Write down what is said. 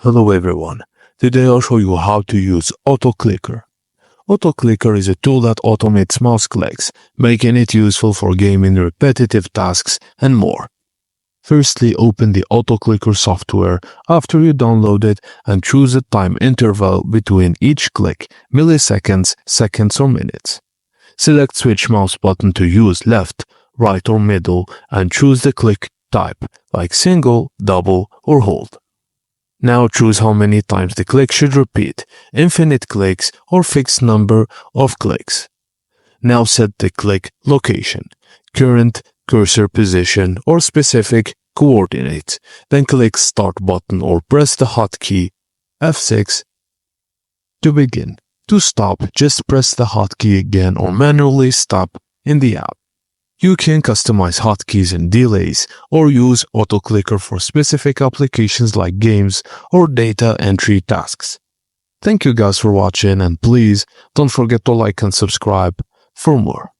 Hello everyone. Today I'll show you how to use AutoClicker. AutoClicker is a tool that automates mouse clicks, making it useful for gaming, repetitive tasks, and more. Firstly, open the AutoClicker software after you download it and choose a time interval between each click, milliseconds, seconds, or minutes. Select Switch Mouse button to use left, right, or middle, and choose the click type, like single, double, or hold. Now choose how many times the click should repeat, infinite clicks or fixed number of clicks. Now set the click location, current cursor position or specific coordinates. Then click Start button or press the hotkey F6 to begin. To stop, just press the hotkey again or manually stop in the app. You can customize hotkeys and delays or use AutoClicker for specific applications like games or data entry tasks. Thank you guys for watching, and please don't forget to like and subscribe for more.